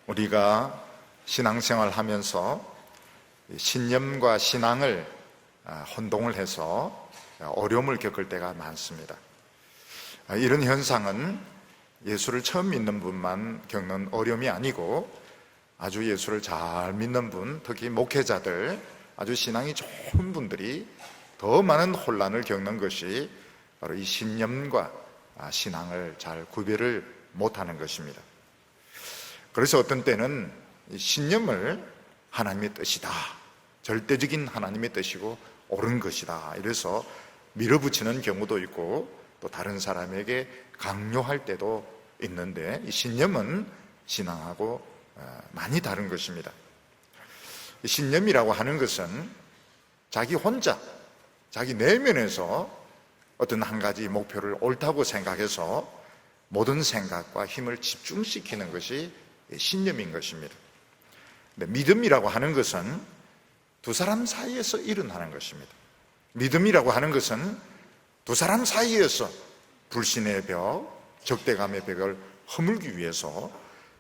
우리가 신앙생활 하면서 신념과 신앙을 혼동을 해서 어려움을 겪을 때가 많습니다. 이런 현상은 예수를 처음 믿는 분만 겪는 어려움이 아니고 아주 예수를 잘 믿는 분, 특히 목회자들, 아주 신앙이 좋은 분들이 더 많은 혼란을 겪는 것이 바로 이 신념과 신앙을 잘 구별을 못하는 것입니다. 그래서 어떤 때는 신념을 하나님의 뜻이다, 절대적인 하나님의 뜻이고 옳은 것이다, 이래서 밀어붙이는 경우도 있고 또 다른 사람에게 강요할 때도 있는데, 이 신념은 신앙하고 많이 다른 것입니다. 신념이라고 하는 것은 자기 혼자, 자기 내면에서 어떤 한 가지 목표를 옳다고 생각해서 모든 생각과 힘을 집중시키는 것이 신념인 것입니다. 근데 믿음이라고 하는 것은 두 사람 사이에서 일어나는 것입니다. 믿음이라고 하는 것은 두 사람 사이에서 불신의 벽, 적대감의 벽을 허물기 위해서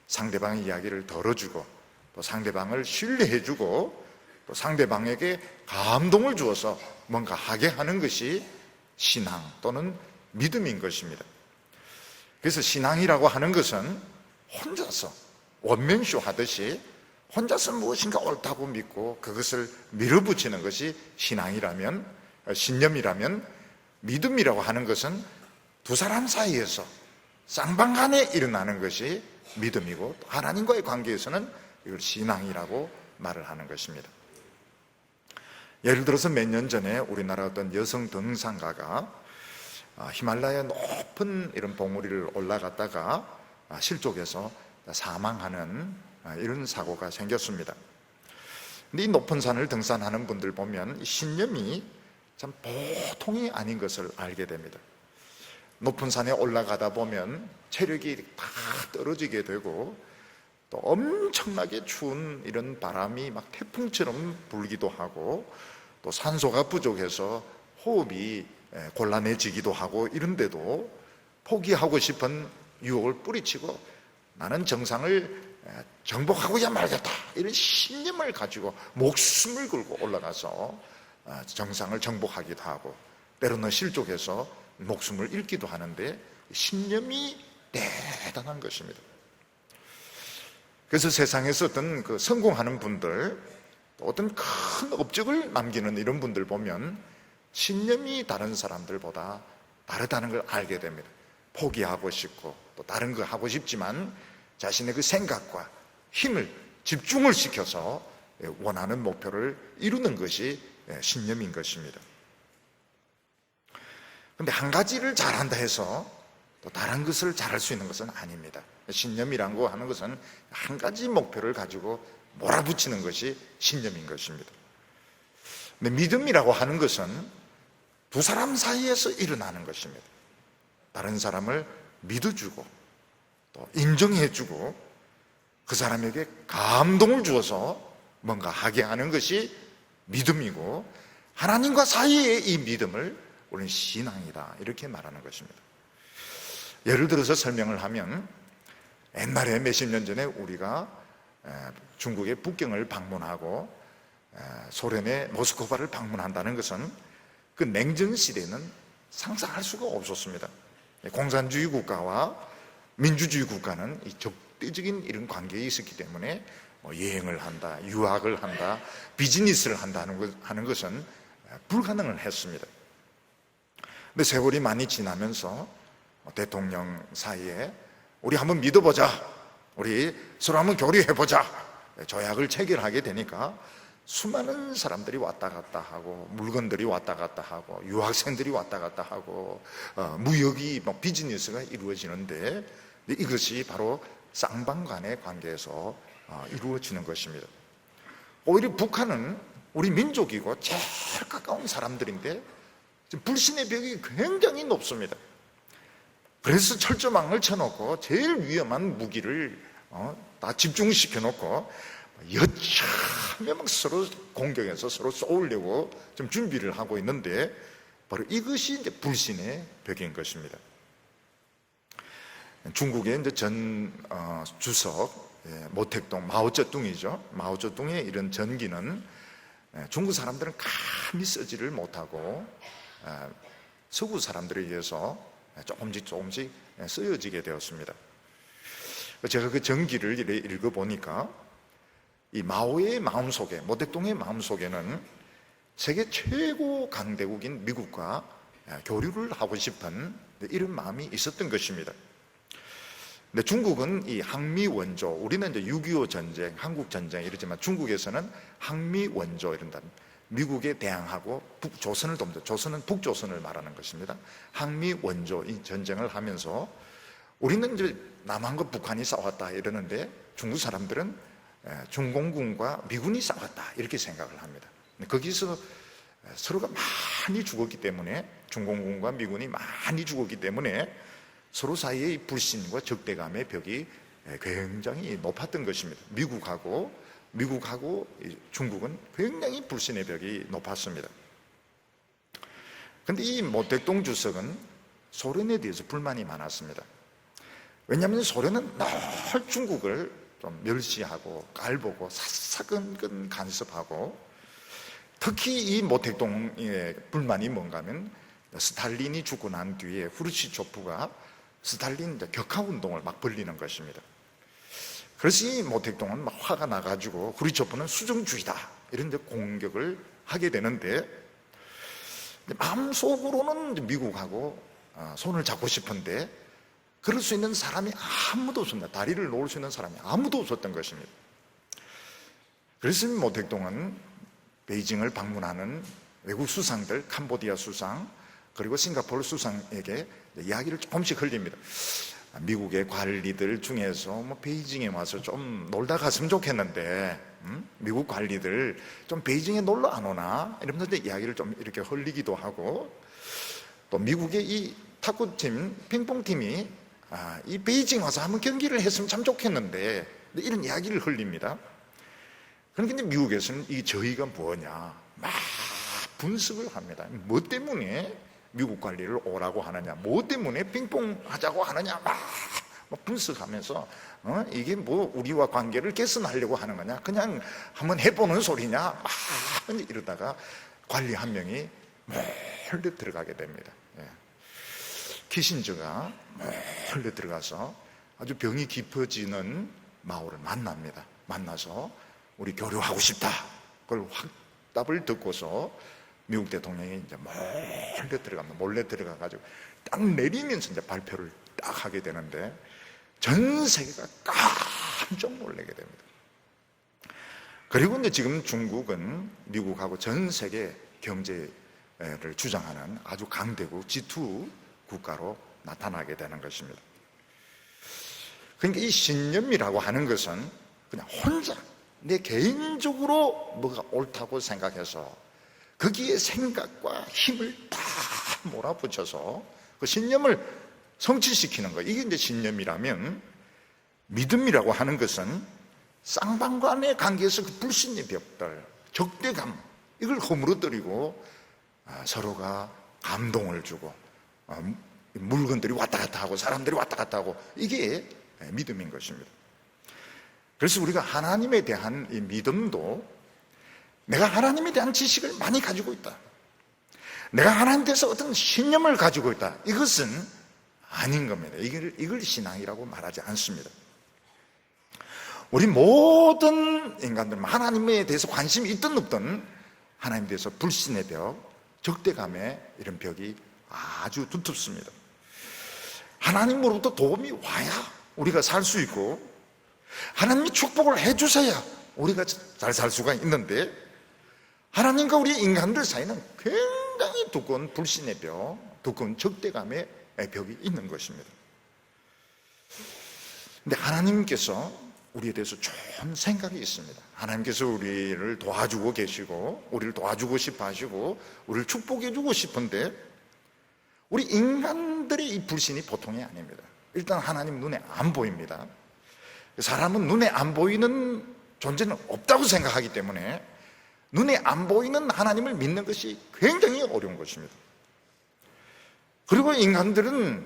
상대방의 이야기를 들어주고 또 상대방을 신뢰해주고 또 상대방에게 감동을 주어서 뭔가 하게 하는 것이 신앙 또는 믿음인 것입니다. 그래서 신앙이라고 하는 것은 혼자서 원맨쇼 하듯이 혼자서 무엇인가 옳다고 믿고 그것을 밀어붙이는 것이 신앙이라면, 신념이라면, 믿음이라고 하는 것은 두 사람 사이에서 쌍방간에 일어나는 것이 믿음이고 하나님과의 관계에서는 이걸 신앙이라고 말을 하는 것입니다. 예를 들어서 몇 년 전에 우리나라 어떤 여성 등산가가 히말라야 높은 이런 봉우리를 올라갔다가 실족해서 사망하는 이런 사고가 생겼습니다. 근데 이 높은 산을 등산하는 분들 보면 신념이 참 보통이 아닌 것을 알게 됩니다. 높은 산에 올라가다 보면 체력이 다 떨어지게 되고 또 엄청나게 추운 이런 바람이 막 태풍처럼 불기도 하고 또 산소가 부족해서 호흡이 곤란해지기도 하고, 이런데도 포기하고 싶은 유혹을 뿌리치고 나는 정상을 정복하고야 말겠다, 이런 신념을 가지고 목숨을 걸고 올라가서 정상을 정복하기도 하고 때로는 실족해서 목숨을 잃기도 하는데, 신념이 대단한 것입니다. 그래서 세상에서 어떤 성공하는 분들, 어떤 큰 업적을 남기는 이런 분들 보면 신념이 다른 사람들보다 다르다는 걸 알게 됩니다. 포기하고 싶고 또 다른 거 하고 싶지만 자신의 그 생각과 힘을 집중을 시켜서 원하는 목표를 이루는 것이 신념인 것입니다. 그런데 한 가지를 잘한다 해서 또 다른 것을 잘할 수 있는 것은 아닙니다. 신념이라고 하는 것은 한 가지 목표를 가지고 몰아붙이는 것이 신념인 것입니다. 근데 믿음이라고 하는 것은 두 사람 사이에서 일어나는 것입니다. 다른 사람을 믿어주고 또 인정해주고 그 사람에게 감동을 주어서 뭔가 하게 하는 것이 믿음이고, 하나님과 사이의 이 믿음을 우리는 신앙이다, 이렇게 말하는 것입니다. 예를 들어서 설명을 하면, 옛날에 몇십 년 전에 우리가 중국의 북경을 방문하고 소련의 모스크바를 방문한다는 것은 그 냉전 시대는 상상할 수가 없었습니다. 공산주의 국가와 민주주의 국가는 이 적대적인 이런 관계에 있었기 때문에 여행을 한다, 유학을 한다, 비즈니스를 하는 것은 불가능을 했습니다. 근데 세월이 많이 지나면서 대통령 사이에 우리 한번 믿어보자, 우리 서로 한번 교류해보자, 조약을 체결하게 되니까 수많은 사람들이 왔다 갔다 하고 물건들이 왔다 갔다 하고 유학생들이 왔다 갔다 하고 무역이 비즈니스가 이루어지는데, 이것이 바로 쌍방간의 관계에서 이루어지는 것입니다. 오히려 북한은 우리 민족이고 제일 가까운 사람들인데 불신의 벽이 굉장히 높습니다. 그래서 철조망을 쳐놓고 제일 위험한 무기를 다 집중시켜 놓고 여차하며 막 서로 공격해서 서로 쏘려고 좀 준비를 하고 있는데, 바로 이것이 이제 불신의 벽인 것입니다. 중국의 이제 전 주석 모택동, 마오쩌둥이죠. 마오쩌둥의 이런 전기는 중국 사람들은 감히 쓰지를 못하고 서구 사람들에 의해서 조금씩 쓰여지게 되었습니다. 제가 그 전기를 읽어보니까 이 마오의 마음속에, 모택동의 마음속에는 세계 최고 강대국인 미국과 교류를 하고 싶은 이런 마음이 있었던 것입니다. 근데 중국은 이 항미 원조, 우리는 이제 6.25 전쟁, 한국 전쟁 이러지만 중국에서는 항미 원조 이런다. 미국에 대항하고 조선을 돕는, 조선은 북조선을 말하는 것입니다. 항미 원조 이 전쟁을 하면서 우리는 이제 남한과 북한이 싸웠다 이러는데 중국 사람들은 중공군과 미군이 싸웠다 이렇게 생각을 합니다. 거기서 서로가 많이 죽었기 때문에, 중공군과 미군이 많이 죽었기 때문에 서로 사이의 불신과 적대감의 벽이 굉장히 높았던 것입니다. 미국하고 중국은 굉장히 불신의 벽이 높았습니다. 그런데 이 모택동 주석은 소련에 대해서 불만이 많았습니다. 왜냐하면 소련은 늘 중국을 좀 멸시하고 깔보고 사사건건 간섭하고, 특히 이 모택동의 불만이 뭔가 하면 스탈린이 죽고 난 뒤에 후르시초프가 스탈린 격하운동을 막 벌리는 것입니다. 그래서 이 모택동은 막 화가 나가지고 후르시초프는 수정주의다 이런 데 공격을 하게 되는데, 마음속으로는 미국하고 손을 잡고 싶은데 그럴 수 있는 사람이 아무도 없습니다. 다리를 놓을 수 있는 사람이 아무도 없었던 것입니다. 그래서 모택동은 베이징을 방문하는 외국 수상들, 캄보디아 수상 그리고 싱가포르 수상에게 이야기를 조금씩 흘립니다. 미국의 관리들 중에서 베이징에 와서 좀 놀다 갔으면 좋겠는데, 미국 관리들 좀 베이징에 놀러 안 오나? 이러면서 이야기를 좀 이렇게 흘리기도 하고, 또 미국의 이 탁구팀, 핑퐁팀이 이 베이징 와서 한번 경기를 했으면 참 좋겠는데, 이런 이야기를 흘립니다. 그런데 미국에서는 이 저희가 뭐냐, 막 분석을 합니다. 뭐 때문에 미국 관리를 오라고 하느냐, 뭐 때문에 핑퐁 하자고 하느냐, 막 분석하면서 이게 뭐 우리와 관계를 개선하려고 하는 거냐, 그냥 한번 해보는 소리냐, 막 이러다가 관리 한 명이 몰래 들어가게 됩니다. 키신저가 몰래 들어가서 아주 병이 깊어지는 마오를 만납니다. 만나서 우리 교류하고 싶다, 그걸 확답을 듣고서 미국 대통령이 이제 몰래 들어갑니다. 몰래 들어가가지고 딱 내리면서 이제 발표를 딱 하게 되는데 전 세계가 깜짝 놀라게 됩니다. 그리고 이제 지금 중국은 미국하고 전 세계 경제를 주장하는 아주 강대국 G2 국가로 나타나게 되는 것입니다. 그러니까 이 신념이라고 하는 것은 그냥 혼자 내 개인적으로 뭐가 옳다고 생각해서 거기에 생각과 힘을 다 몰아붙여서 그 신념을 성취시키는 거, 이게 이제 신념이라면, 믿음이라고 하는 것은 쌍방간의 관계에서 그 불신의 벽들, 적대감, 이걸 허물어뜨리고 서로가 감동을 주고 물건들이 왔다 갔다 하고 사람들이 왔다 갔다 하고, 이게 믿음인 것입니다. 그래서 우리가 하나님에 대한 이 믿음도, 내가 하나님에 대한 지식을 많이 가지고 있다, 내가 하나님에 대해서 어떤 신념을 가지고 있다, 이것은 아닌 겁니다. 이걸 신앙이라고 말하지 않습니다. 우리 모든 인간들은 하나님에 대해서 관심이 있든 없든 하나님에 대해서 불신의 벽, 적대감의 이런 벽이 아주 두텁습니다. 하나님으로부터 도움이 와야 우리가 살 수 있고, 하나님이 축복을 해주셔야 우리가 잘 살 수가 있는데, 하나님과 우리 인간들 사이는 굉장히 두꺼운 불신의 벽, 두꺼운 적대감의 벽이 있는 것입니다. 근데 하나님께서 우리에 대해서 좋은 생각이 있습니다. 하나님께서 우리를 도와주고 계시고, 우리를 도와주고 싶어 하시고, 우리를 축복해 주고 싶은데, 우리 인간들의 이 불신이 보통이 아닙니다. 일단 하나님 눈에 안 보입니다. 사람은 눈에 안 보이는 존재는 없다고 생각하기 때문에 눈에 안 보이는 하나님을 믿는 것이 굉장히 어려운 것입니다. 그리고 인간들은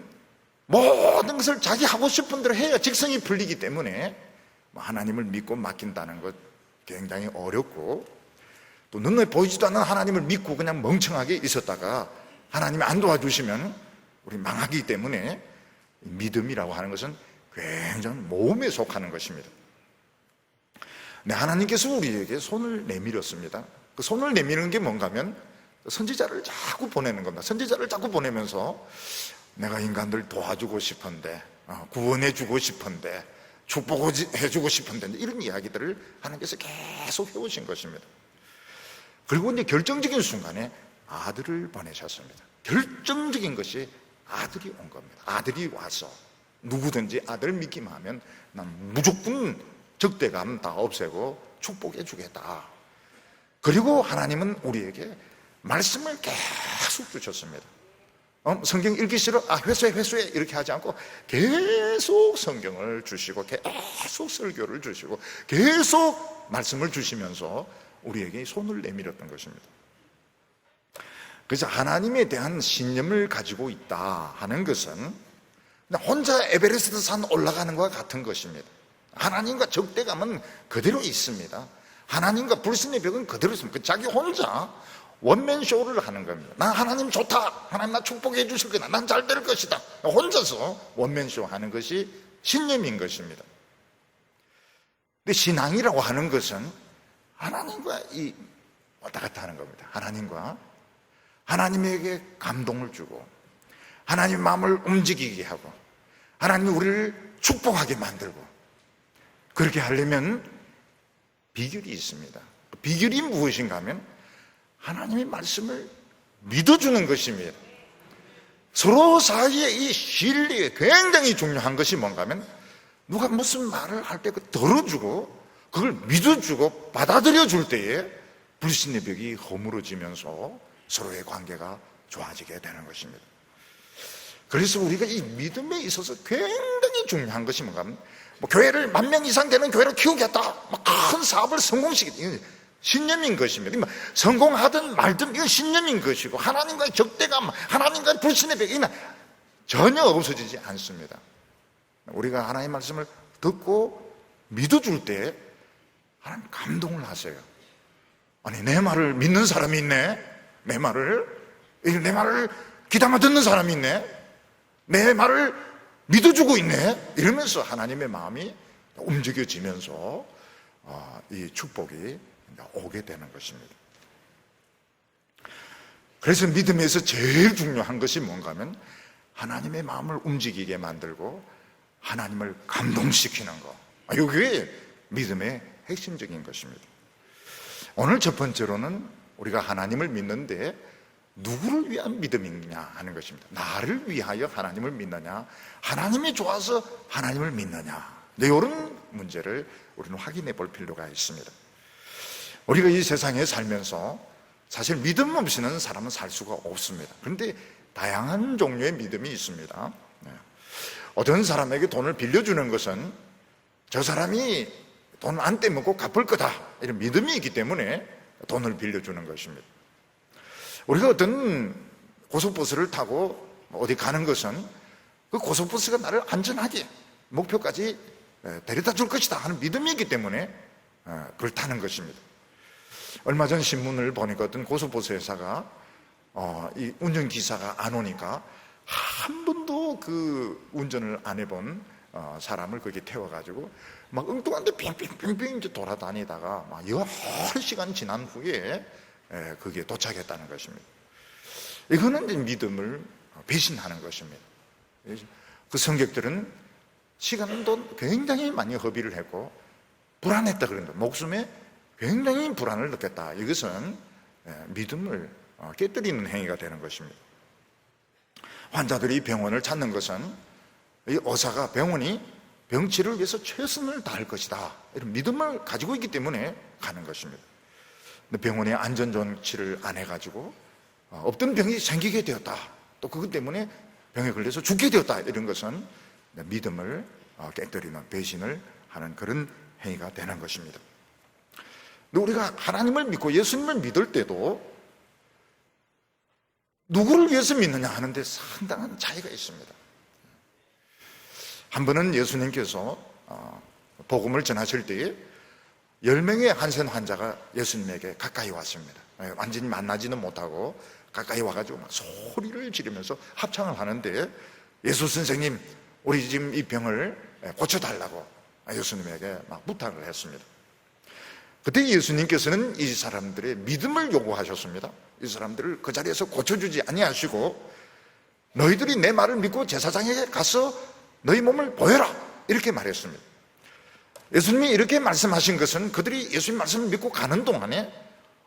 모든 것을 자기 하고 싶은 대로 해야 직성이 풀리기 때문에 하나님을 믿고 맡긴다는 것 굉장히 어렵고, 또 눈에 보이지도 않는 하나님을 믿고 그냥 멍청하게 있었다가 하나님이 안 도와주시면 우리 망하기 때문에 믿음이라고 하는 것은 굉장히 모험에 속하는 것입니다. 네, 하나님께서 우리에게 손을 내밀었습니다. 그 손을 내미는 게 뭔가 하면 선지자를 자꾸 보내는 겁니다. 선지자를 자꾸 보내면서 내가 인간들 도와주고 싶은데, 구원해 주고 싶은데, 축복해 주고 싶은데, 이런 이야기들을 하나님께서 계속 해오신 것입니다. 그리고 이제 결정적인 순간에 아들을 보내셨습니다. 결정적인 것이 아들이 온 겁니다. 아들이 와서 누구든지 아들 믿기만 하면 난 무조건 적대감 다 없애고 축복해 주겠다. 그리고 하나님은 우리에게 말씀을 계속 주셨습니다. 성경 읽기 싫어? 회수해 이렇게 하지 않고 계속 성경을 주시고 계속 설교를 주시고 계속 말씀을 주시면서 우리에게 손을 내밀었던 것입니다. 그래서 하나님에 대한 신념을 가지고 있다 하는 것은 혼자 에베레스트 산 올라가는 것과 같은 것입니다. 하나님과 적대감은 그대로 있습니다. 하나님과 불신의 벽은 그대로 있습니다. 자기 혼자 원맨쇼를 하는 겁니다. 난 하나님 좋다, 하나님 나 축복해 주실 거다, 난 잘 될 것이다, 혼자서 원맨쇼 하는 것이 신념인 것입니다. 근데 신앙이라고 하는 것은 하나님과 왔다 갔다 하는 겁니다. 하나님에게 감동을 주고 하나님 마음을 움직이게 하고 하나님이 우리를 축복하게 만들고, 그렇게 하려면 비결이 있습니다. 비결이 무엇인가 하면 하나님의 말씀을 믿어주는 것입니다. 서로 사이의 이 신뢰에 굉장히 중요한 것이 뭔가 하면 누가 무슨 말을 할 때 들어주고 그걸 믿어주고 받아들여 줄 때에 불신의 벽이 허물어지면서 서로의 관계가 좋아지게 되는 것입니다. 그래서 우리가 이 믿음에 있어서 굉장히 중요한 것이 뭔가 하면 교회를 10,000명 이상 되는 교회로 키우겠다, 큰 사업을 성공시키겠다, 이건 신념인 것입니다. 성공하든 말든 이건 신념인 것이고, 하나님과의 적대감, 하나님과의 불신의 벽이 전혀 없어지지 않습니다. 우리가 하나님의 말씀을 듣고 믿어줄 때 하나님 감동을 하세요. 아니, 내 말을 믿는 사람이 있네, 내 말을 귀담아 듣는 사람이 있네, 내 말을 믿어주고 있네, 이러면서 하나님의 마음이 움직여지면서 이 축복이 오게 되는 것입니다. 그래서 믿음에서 제일 중요한 것이 뭔가 하면 하나님의 마음을 움직이게 만들고 하나님을 감동시키는 것, 이게 믿음의 핵심적인 것입니다. 오늘 첫 번째로는 우리가 하나님을 믿는데 누구를 위한 믿음이냐 하는 것입니다. 나를 위하여 하나님을 믿느냐, 하나님이 좋아서 하나님을 믿느냐, 이런 문제를 우리는 확인해 볼 필요가 있습니다. 우리가 이 세상에 살면서 사실 믿음 없이는 사람은 살 수가 없습니다. 그런데 다양한 종류의 믿음이 있습니다. 어떤 사람에게 돈을 빌려주는 것은 저 사람이 돈 안 떼먹고 갚을 거다, 이런 믿음이 있기 때문에 돈을 빌려주는 것입니다. 우리가 어떤 고속버스를 타고 어디 가는 것은 그 고속버스가 나를 안전하게 목표까지 데려다 줄 것이다 하는 믿음이 있기 때문에 그걸 타는 것입니다. 얼마 전 신문을 보니까 어떤 고속버스 회사가 이 운전기사가 안 오니까 한 번도 그 운전을 안 해본 사람을 거기 태워가지고 막 엉뚱한데 빙빙빙빙 이제 돌아다니다가 막 여러 시간 지난 후에 거기에 도착했다는 것입니다. 이거는 이제 믿음을 배신하는 것입니다. 그 승객들은 시간도 굉장히 많이 허비를 했고 불안했다 그런다. 목숨에 굉장히 불안을 느꼈다. 이것은 믿음을 깨뜨리는 행위가 되는 것입니다. 환자들이 병원을 찾는 것은 이 의사가 병원이 병치를 위해서 최선을 다할 것이다, 이런 믿음을 가지고 있기 때문에 가는 것입니다. 근데 병원에 안전조치를 안 해가지고 없던 병이 생기게 되었다, 또 그것 때문에 병에 걸려서 죽게 되었다, 이런 것은 믿음을 깨뜨리는, 배신을 하는 그런 행위가 되는 것입니다. 근데 우리가 하나님을 믿고 예수님을 믿을 때도 누구를 위해서 믿느냐 하는데 상당한 차이가 있습니다. 한 번은 예수님께서 복음을 전하실 때에 10명의 한센 환자가 예수님에게 가까이 왔습니다. 완전히 만나지는 못하고 가까이 와가지고 막 소리를 지르면서 합창을 하는데, 예수 선생님, 우리 지금 이 병을 고쳐달라고 예수님에게 막 부탁을 했습니다. 그때 예수님께서는 이 사람들의 믿음을 요구하셨습니다. 이 사람들을 그 자리에서 고쳐주지 아니하시고, 너희들이 내 말을 믿고 제사장에게 가서 너희 몸을 보여라, 이렇게 말했습니다. 예수님이 이렇게 말씀하신 것은 그들이 예수님 말씀을 믿고 가는 동안에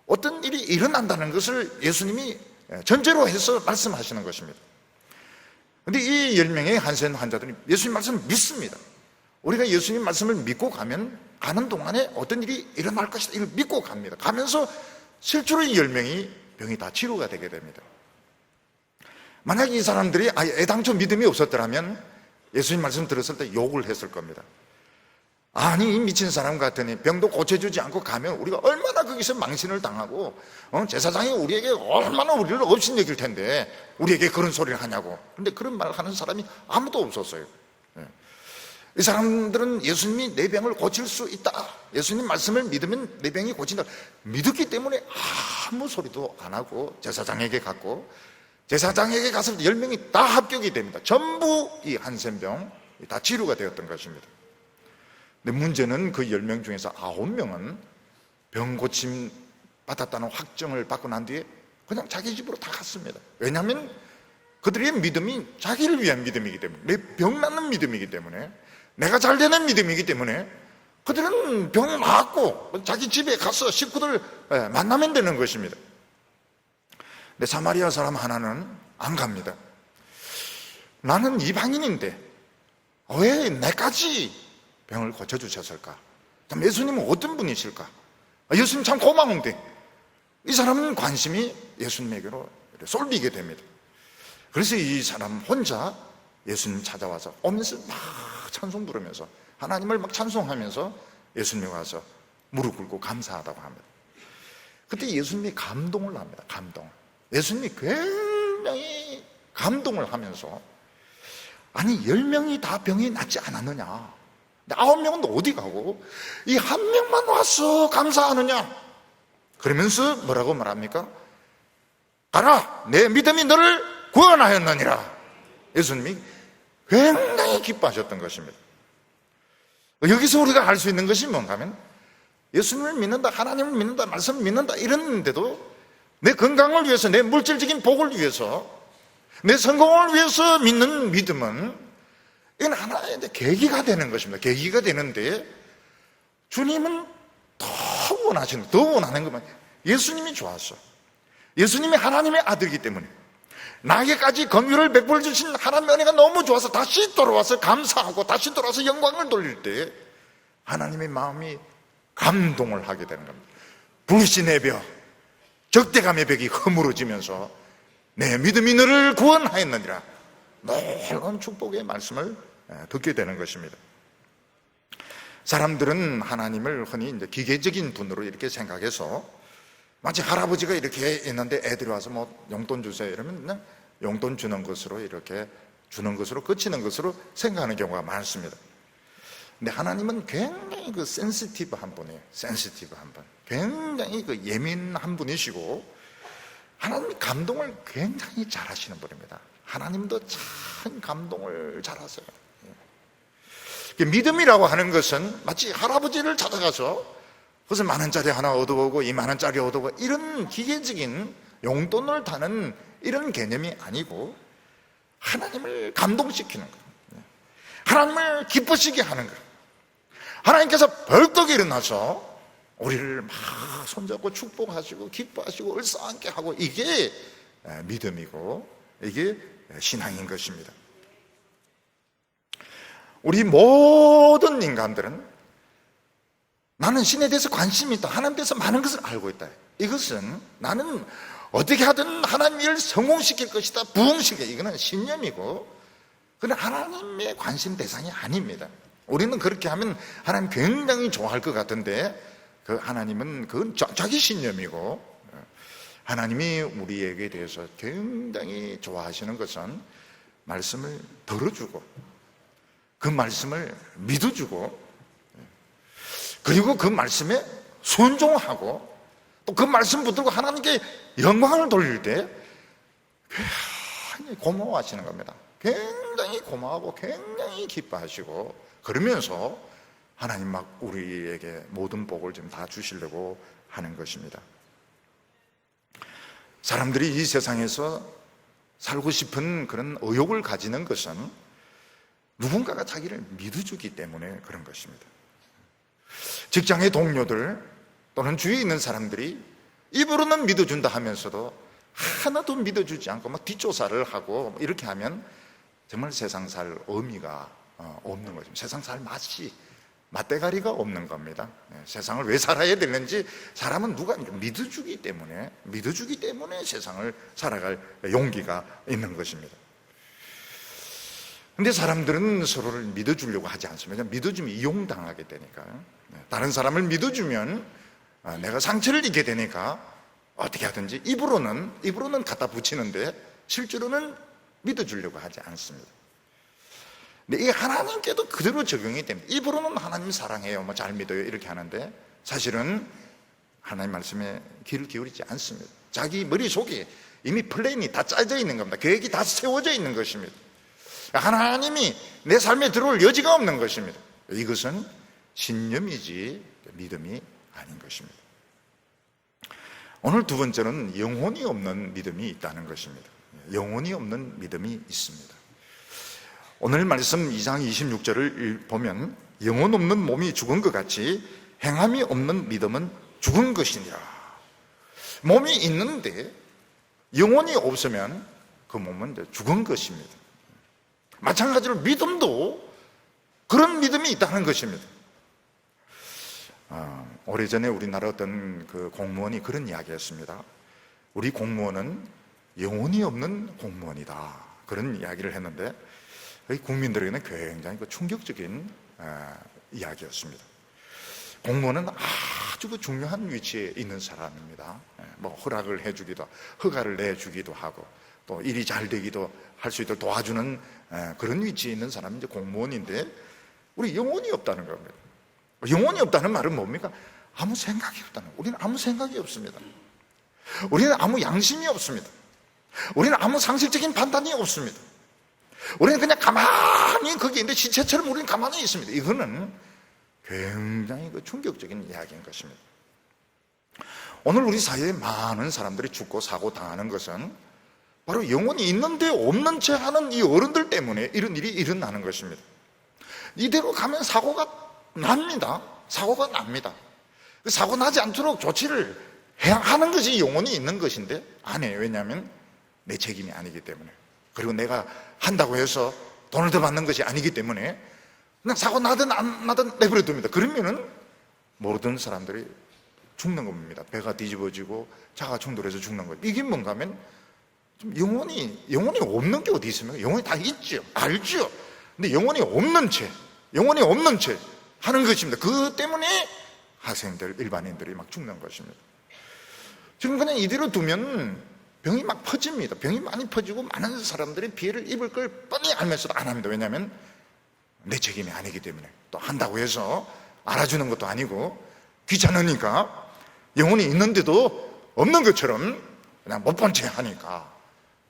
어떤 일이 일어난다는 것을 예수님이 전제로 해서 말씀하시는 것입니다. 그런데 이 10명의 한센 환자들이 예수님 말씀을 믿습니다. 우리가 예수님 말씀을 믿고 가면 가는 동안에 어떤 일이 일어날 것이다, 이걸 믿고 갑니다. 가면서 실제로 이 10명이 병이 다 치료가 되게 됩니다. 만약 이 사람들이 애당초 믿음이 없었더라면 예수님 말씀 들었을 때 욕을 했을 겁니다. 아니, 이 미친 사람 같으니 병도 고쳐주지 않고 가면 우리가 얼마나 거기서 망신을 당하고, 제사장이 우리에게 얼마나 우리를 업신여길 텐데 우리에게 그런 소리를 하냐고. 그런데 그런 말을 하는 사람이 아무도 없었어요. 이 사람들은 예수님이 내 병을 고칠 수 있다, 예수님 말씀을 믿으면 내 병이 고친다, 믿었기 때문에 아무 소리도 안 하고 제사장에게 갔고, 제사장에게 가서 10명이 다 합격이 됩니다. 전부 이 한센병 다 치료가 되었던 것입니다. 근데 문제는 그 10명 중에서 9명은 병 고침 받았다는 확정을 받고 난 뒤에 그냥 자기 집으로 다 갔습니다. 왜냐하면 그들의 믿음이 자기를 위한 믿음이기 때문에, 내 병 낫는 믿음이기 때문에, 내가 잘 되는 믿음이기 때문에 그들은 병 나았고 자기 집에 가서 식구들 만나면 되는 것입니다. 근데 사마리아 사람 하나는 안 갑니다. 나는 이방인인데 왜 내까지 병을 고쳐주셨을까? 그럼 예수님은 어떤 분이실까? 예수님 참 고마운데, 이 사람은 관심이 예수님에게로 쏠리게 됩니다. 그래서 이 사람 혼자 예수님 찾아와서 오면서 막 찬송 부르면서 하나님을 막 찬송하면서 예수님에 와서 무릎 꿇고 감사하다고 합니다. 그때 예수님이 감동을 합니다. 감동. 예수님이 굉장히 감동을 하면서, 아니 10명이 다 병이 낫지 않았느냐, 9명은 어디 가고 이 한 명만 와서 감사하느냐, 그러면서 뭐라고 말합니까? 가라, 내 믿음이 너를 구원하였느니라. 예수님이 굉장히 기뻐하셨던 것입니다. 여기서 우리가 알 수 있는 것이 뭔가 하면, 예수님을 믿는다, 하나님을 믿는다, 말씀을 믿는다 이랬는데도 내 건강을 위해서, 내 물질적인 복을 위해서, 내 성공을 위해서 믿는 믿음은 이건 하나의 계기가 되는 것입니다. 계기가 되는데, 주님은 더 원하시는, 더 원하는 것만, 예수님이 좋아서, 예수님이 하나님의 아들이기 때문에, 나에게까지 긍휼을 베풀어 주신 하나님의 은혜가 너무 좋아서 다시 돌아와서 감사하고 다시 돌아와서 영광을 돌릴 때 하나님의 마음이 감동을 하게 되는 겁니다. 불신의 벽, 적대감의 벽이 허물어지면서 내 믿음이 너를 구원하였느니라, 놀라운 축복의 말씀을 듣게 되는 것입니다. 사람들은 하나님을 흔히 이제 기계적인 분으로 이렇게 생각해서, 마치 할아버지가 이렇게 있는데 애들이 와서 뭐 용돈 주세요 이러면 그냥 용돈 주는 것으로, 이렇게 주는 것으로 그치는 것으로 생각하는 경우가 많습니다. 근데 하나님은 굉장히 그 센시티브한 분이에요. 센시티브한 분, 굉장히 그 예민한 분이시고, 하나님이 감동을 굉장히 잘하시는 분입니다. 하나님도 참 감동을 잘하세요. 믿음이라고 하는 것은 마치 할아버지를 찾아가서 그래서 10,000원짜리 하나 얻어오고 20,000원짜리 얻어오고 이런 기계적인 용돈을 타는 이런 개념이 아니고, 하나님을 감동시키는 거예요. 하나님을 기쁘시게 하는 거예요. 하나님께서 벌떡 일어나서 우리를 막 손잡고 축복하시고 기뻐하시고 을싸안게 하고, 이게 믿음이고 이게 신앙인 것입니다. 우리 모든 인간들은 나는 신에 대해서 관심이 있다, 하나님에 대해서 많은 것을 알고 있다, 이것은 나는 어떻게 하든 하나님 일을 성공시킬 것이다, 부흥시킬, 이거는 신념이고, 그건 하나님의 관심 대상이 아닙니다. 우리는 그렇게 하면 하나님 굉장히 좋아할 것 같은데, 그 하나님은 그건 자기 신념이고, 하나님이 우리에게 대해서 굉장히 좋아하시는 것은 말씀을 들어주고 그 말씀을 믿어주고 그리고 그 말씀에 순종하고 또 그 말씀 붙들고 하나님께 영광을 돌릴 때 굉장히 고마워하시는 겁니다. 굉장히 고마워하고 굉장히 기뻐하시고, 그러면서 하나님 막 우리에게 모든 복을 좀 다 주시려고 하는 것입니다. 사람들이 이 세상에서 살고 싶은 그런 의욕을 가지는 것은 누군가가 자기를 믿어주기 때문에 그런 것입니다. 직장의 동료들 또는 주위에 있는 사람들이 입으로는 믿어준다 하면서도 하나도 믿어주지 않고 막 뒷조사를 하고 이렇게 하면 정말 세상 살 의미가 없는 거죠. 세상 살 맛대가리가 없는 겁니다. 세상을 왜 살아야 되는지 사람은 누가 믿어주기 때문에 세상을 살아갈 용기가 있는 것입니다. 근데 사람들은 서로를 믿어주려고 하지 않습니다. 믿어주면 이용당하게 되니까요. 다른 사람을 믿어주면 내가 상처를 입게 되니까 어떻게 하든지 입으로는 갖다 붙이는데 실제로는 믿어주려고 하지 않습니다. 근데 이게 하나님께도 그대로 적용이 됩니다. 입으로는 하나님 사랑해요, 뭐 잘 믿어요 이렇게 하는데 사실은 하나님 말씀에 귀를 기울이지 않습니다. 자기 머릿속에 이미 플랜이 다 짜져 있는 겁니다. 계획이 다 세워져 있는 것입니다. 하나님이 내 삶에 들어올 여지가 없는 것입니다. 이것은 신념이지 믿음이 아닌 것입니다. 오늘 두 번째는 영혼이 없는 믿음이 있다는 것입니다. 영혼이 없는 믿음이 있습니다. 오늘 말씀 2장 26절을 보면 영혼 없는 몸이 죽은 것 같이 행함이 없는 믿음은 죽은 것이니라. 몸이 있는데 영혼이 없으면 그 몸은 이제 죽은 것입니다. 마찬가지로 믿음도 그런 믿음이 있다는 것입니다. 오래전에 우리나라 어떤 그 공무원이 그런 이야기했습니다. 우리 공무원은 영혼이 없는 공무원이다, 그런 이야기를 했는데 국민들에게는 굉장히 충격적인 이야기였습니다. 공무원은 아주 중요한 위치에 있는 사람입니다. 뭐 허락을 해주기도, 허가를 내주기도 하고 또 일이 잘 되기도 할 수 있도록 도와주는 그런 위치에 있는 사람이 이제 공무원인데, 우리 영혼이 없다는 겁니다. 영혼이 없다는 말은 뭡니까? 아무 생각이 없다는 거예요. 우리는 아무 생각이 없습니다. 우리는 아무 양심이 없습니다. 우리는 아무 상식적인 판단이 없습니다. 우리는 그냥 가만히 거기 있는데 시체처럼 우리는 가만히 있습니다. 이거는 굉장히 충격적인 이야기인 것입니다. 오늘 우리 사회에 많은 사람들이 죽고 사고 당하는 것은 바로 영혼이 있는데 없는 채 하는 이 어른들 때문에 이런 일이 일어나는 것입니다. 이대로 가면 사고가 납니다. 사고가 납니다. 그 사고 나지 않도록 조치를 해야 하는 것이 영혼이 있는 것인데 안 해요. 왜냐하면 내 책임이 아니기 때문에, 그리고 내가 한다고 해서 돈을 더 받는 것이 아니기 때문에 그냥 사고 나든 안 나든 내버려 둡니다. 그러면은 모든 사람들이 죽는 겁니다. 배가 뒤집어지고 차가 충돌해서 죽는 거예요. 이게 뭔가 하면 좀 영혼이 없는 게 어디 있습니까? 영혼이 다 있죠. 알죠. 근데 영혼이 없는 채 하는 것입니다. 그것 때문에 학생들, 일반인들이 막 죽는 것입니다. 지금 그냥 이대로 두면 병이 막 퍼집니다. 병이 많이 퍼지고 많은 사람들이 피해를 입을 걸 뻔히 알면서도 안 합니다. 왜냐하면 내 책임이 아니기 때문에, 또 한다고 해서 알아주는 것도 아니고 귀찮으니까 영혼이 있는데도 없는 것처럼 그냥 못 본 채 하니까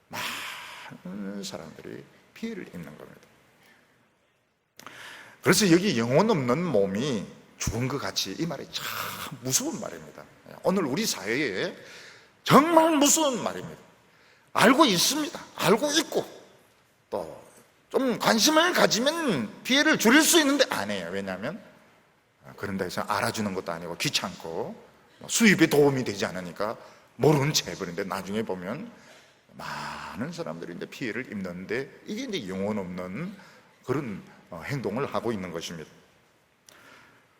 많은 사람들이 피해를 입는 겁니다. 그래서 여기 영혼 없는 몸이 죽은 것 같이, 이 말이 참 무서운 말입니다. 오늘 우리 사회에 정말 무서운 말입니다. 알고 있습니다. 알고 있고 또 좀 관심을 가지면 피해를 줄일 수 있는데 안 해요. 왜냐하면 그런다 해서 알아주는 것도 아니고 귀찮고 수입에 도움이 되지 않으니까 모르는 채 해버리는데 나중에 보면 많은 사람들이 이제 피해를 입는데, 이게 이제 영혼 없는 그런 행동을 하고 있는 것입니다.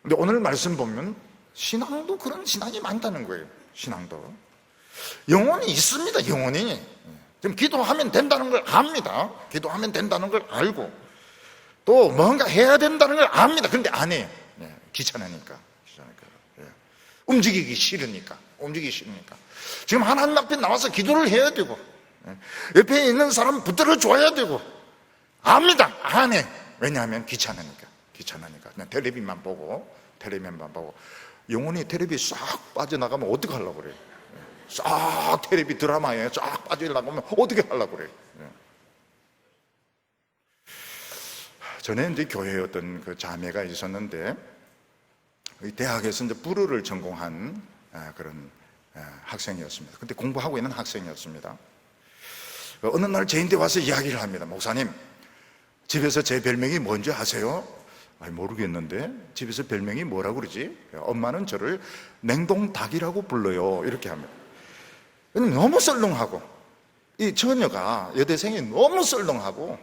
근데 오늘 말씀 보면 신앙도 그런 신앙이 많다는 거예요. 신앙도 영혼이 있습니다. 영혼이 지금 기도하면 된다는 걸 압니다. 기도하면 된다는 걸 알고 또 뭔가 해야 된다는 걸 압니다. 그런데 안 해요. 귀찮으니까. 움직이기 싫으니까. 지금 하나님 앞에 나와서 기도를 해야 되고 옆에 있는 사람 붙들어 줘야 되고 압니다. 안 해. 왜냐하면 귀찮으니까. 귀찮으니까 그냥 텔레비만 보고 영혼이 텔레비 싹 빠져나가면 어떻게 하려고 그래요? 싹 텔레비 드라마에 쫙 빠져나가면 어떻게 하려고 그래요? 전에 이제 교회에 어떤 그 자매가 있었는데 대학에서 이제 불어를 전공한 그런 학생이었습니다. 근데 공부하고 있는 학생이었습니다. 어느 날 저한테 와서 이야기를 합니다. 목사님, 집에서 제 별명이 뭔지 아세요? 모르겠는데 집에서 별명이 뭐라고 그러지? 엄마는 저를 냉동닭이라고 불러요. 이렇게 합니다. 너무 썰렁하고 이 처녀가 여대생이 너무 썰렁하고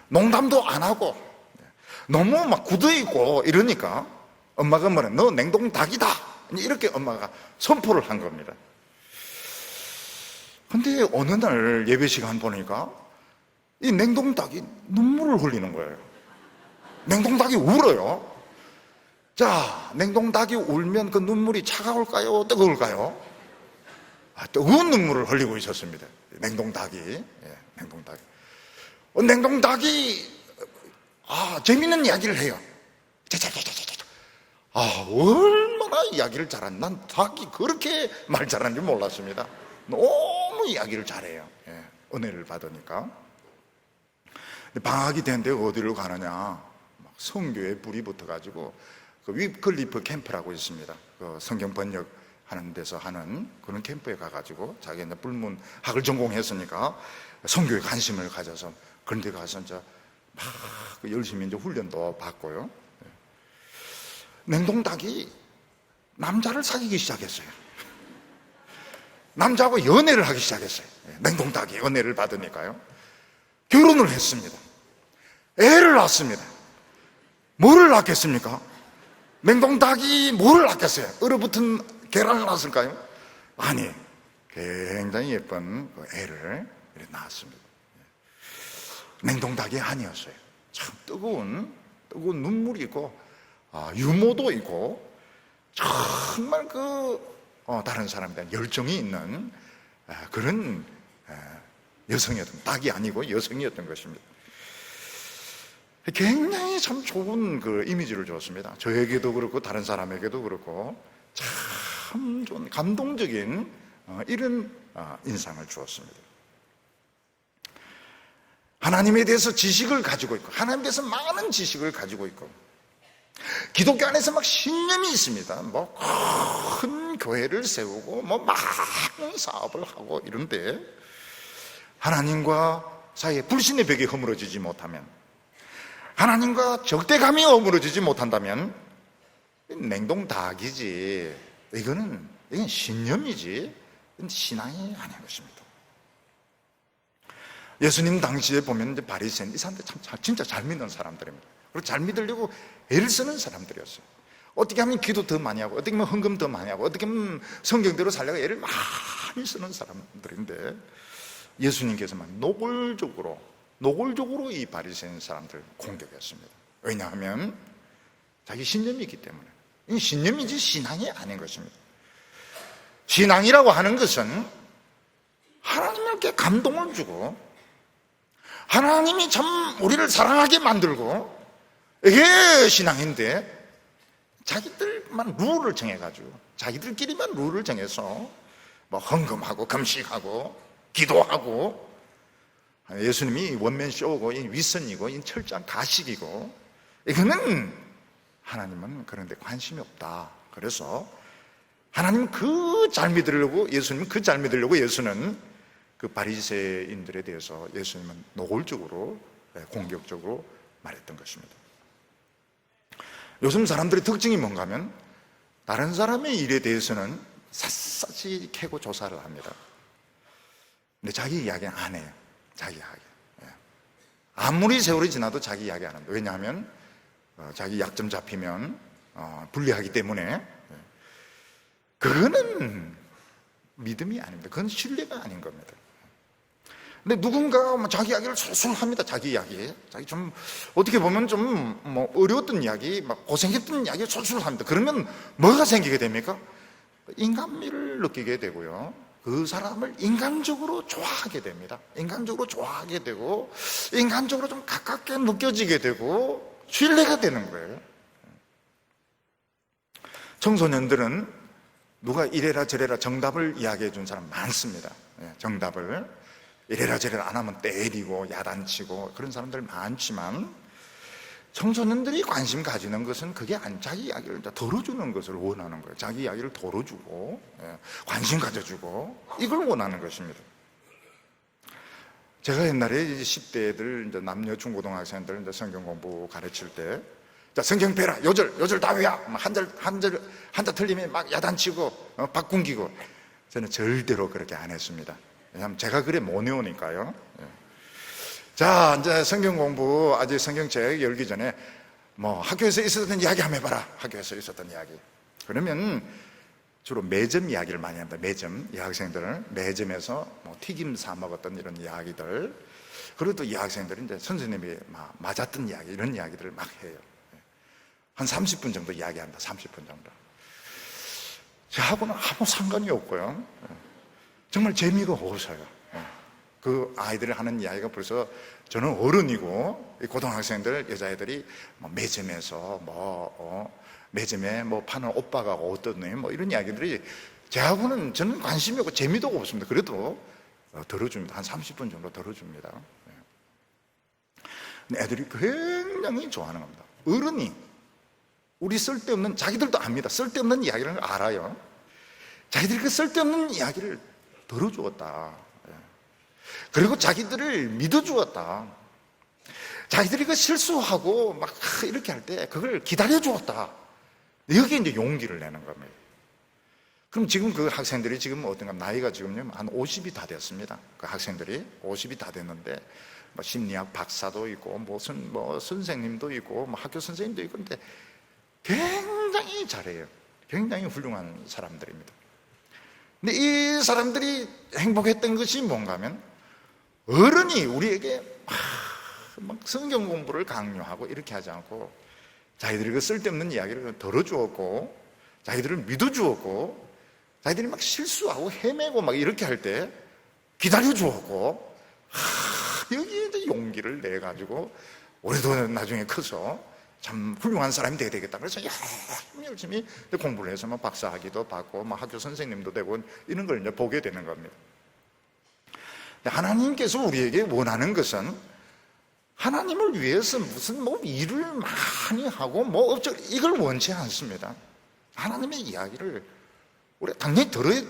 농담도 안 하고 너무 막 굳어있고 이러니까 엄마가 뭐래? 너 냉동닭이다 이렇게 엄마가 선포를 한 겁니다. 근데 어느 날 예배 시간 보니까 이 냉동닭이 눈물을 흘리는 거예요. 냉동닭이 울어요. 자, 냉동닭이 울면 그 눈물이 차가울까요? 뜨거울까요? 뜨거운 눈물을 흘리고 있었습니다. 냉동닭이. 예, 냉동닭이. 냉동닭이 재밌는 이야기를 해요. 얼마나 이야기를 잘하는, 난 닭이 그렇게 말 잘하는지 몰랐습니다. 너무 이야기를 잘해요. 예, 은혜를 받으니까. 방학이 됐는데 어디로 가느냐? 성교에 불이 붙어가지고 그 위클리프 캠프라고 있습니다. 그 성경 번역하는 데서 하는 그런 캠프에 가가지고 자기가 불문학을 전공했으니까 성교에 관심을 가져서 그런 데 가서 이제 막 열심히 이제 훈련도 받고요. 냉동닭이 남자를 사귀기 시작했어요. 남자하고 연애를 하기 시작했어요. 냉동닭이 연애를 받으니까요. 결혼을 했습니다. 애를 낳았습니다. 뭐를 낳겠습니까? 냉동닭이 뭐를 낳겠어요? 얼어붙은 계란을 낳았을까요? 아니, 굉장히 예쁜 애를 낳았습니다. 냉동닭이 아니었어요. 참 뜨거운 눈물이 있고 유머도 있고 정말 다른 사람에 대한 열정이 있는 그런 여성이었던, 닭이 아니고 여성이었던 것입니다. 굉장히 참 좋은 그 이미지를 주었습니다. 저에게도 그렇고 다른 사람에게도 그렇고 참 좋은 감동적인 이런 인상을 주었습니다. 하나님에 대해서 지식을 가지고 있고 하나님에 대해서 많은 지식을 가지고 있고 기독교 안에서 막 신념이 있습니다. 뭐 큰 교회를 세우고 뭐 많은 사업을 하고 이런데 하나님과 사이에 불신의 벽이 허물어지지 못하면, 하나님과 적대감이 허물어지지 못한다면 냉동닭이지, 이건 신념이지 신앙이 아닌 것입니다. 예수님 당시에 보면 이제 바리새인, 이 사람들 참 진짜 잘 믿는 사람들입니다. 그리고 잘 믿으려고 애를 쓰는 사람들이었어요. 어떻게 하면 기도 더 많이 하고, 어떻게 하면 헌금 더 많이 하고, 어떻게 하면 성경대로 살려고 애를 많이 쓰는 사람들인데 예수님께서만 노골적으로 이 바리새인 사람들 공격했습니다. 왜냐하면 자기 신념이 있기 때문에. 이 신념이지 신앙이 아닌 것입니다. 신앙이라고 하는 것은 하나님께 감동을 주고 하나님이 참 우리를 사랑하게 만들고, 이게 신앙인데 자기들만 룰을 정해가지고 자기들끼리만 룰을 정해서 뭐 헌금하고 금식하고 기도하고, 예수님이 원맨쇼고 윗선이고 철저한 가식이고, 이거는 하나님은 그런 데 관심이 없다. 그래서 하나님 그 잘 믿으려고, 예수님은 그 잘 믿으려고 예수는 그 바리새인들에 대해서 예수님은 노골적으로 공격적으로 말했던 것입니다. 요즘 사람들의 특징이 뭔가 하면 다른 사람의 일에 대해서는 샅샅이 캐고 조사를 합니다. 근데 자기 이야기는 안 해요. 자기 이야기. 아무리 세월이 지나도 자기 이야기 안 합니다. 왜냐하면 자기 약점 잡히면 불리하기 때문에. 그거는 믿음이 아닙니다. 그건 신뢰가 아닌 겁니다. 근데 누군가 자기 이야기를 술술합니다. 자기 이야기. 자기 좀 어떻게 보면 좀 뭐 어려웠던 이야기, 막 고생했던 이야기 술술합니다. 그러면 뭐가 생기게 됩니까? 인간미를 느끼게 되고요. 그 사람을 인간적으로 좋아하게 됩니다. 인간적으로 좋아하게 되고 인간적으로 좀 가깝게 느껴지게 되고 신뢰가 되는 거예요. 청소년들은 누가 이래라 저래라 정답을 이야기해 준 사람 많습니다. 정답을 이래라 저래라 안 하면 때리고 야단치고 그런 사람들 많지만, 청소년들이 관심 가지는 것은 그게 자기 이야기를 덜어주는 것을 원하는 거예요. 자기 이야기를 덜어주고 관심 가져주고 이걸 원하는 것입니다. 제가 옛날에 10대들 이제 남녀 중고등학생들 이제 성경 공부 가르칠 때, 자, 성경 배라, 요절 다 외야, 한자 틀리면 막 야단치고 바꾼기고, 저는 절대로 그렇게 안 했습니다. 왜냐하면 제가 그래 못 외우니까요. 자, 이제 성경 공부, 아직 성경책 열기 전에 뭐 학교에서 있었던 이야기 한번 해봐라. 학교에서 있었던 이야기. 그러면 주로 매점 이야기를 많이 합니다. 매점, 이 학생들은 매점에서 뭐 튀김 사 먹었던 이런 이야기들, 그리고 또 이 학생들은 이제 선생님이 맞았던 이야기, 이런 이야기들을 막 해요. 한 30분 정도 이야기합니다. 30분 정도. 저하고는 아무 상관이 없고요. 정말 재미가 없어요. 그 아이들이 하는 이야기가 벌써, 저는 어른이고 고등학생들, 여자애들이 매점에서 매점에 파는 오빠가 어떠니 이런 이야기들이 저하고는, 저는 관심이 없고 재미도 없습니다. 그래도 들어줍니다. 한 30분 정도 들어줍니다. 근데 애들이 굉장히 좋아하는 겁니다. 어른이 우리 쓸데없는, 자기들도 압니다. 쓸데없는 이야기를 알아요. 자기들이 그 쓸데없는 이야기를 들어주었다. 그리고 자기들을 믿어주었다. 자기들이 그 실수하고 막 이렇게 할 때 그걸 기다려주었다. 여기에 이제 용기를 내는 겁니다. 그럼 지금 그 학생들이 지금 어떤가, 나이가 지금요 한 50이 다 됐습니다. 그 학생들이 50이 다 됐는데 심리학 박사도 있고 무슨 선생님도 있고 학교 선생님도 있고, 근데 굉장히 잘해요. 굉장히 훌륭한 사람들입니다. 근데 이 사람들이 행복했던 것이 뭔가 하면, 어른이 우리에게 막 성경 공부를 강요하고 이렇게 하지 않고, 자기들이 그 쓸데없는 이야기를 덜어주었고, 자기들을 믿어주었고, 자기들이 막 실수하고 헤매고 막 이렇게 할 때 기다려주었고, 여기에 이제 용기를 내가지고 우리도 나중에 커서 참 훌륭한 사람이 돼야 되겠다. 그래서 열심히 공부를 해서 박사학위도 받고 학교 선생님도 되고 이런 걸 이제 보게 되는 겁니다. 하나님께서 우리에게 원하는 것은, 하나님을 위해서 무슨 일을 많이 하고 이걸 원치 않습니다. 하나님의 이야기를 우리가 당연히 들어야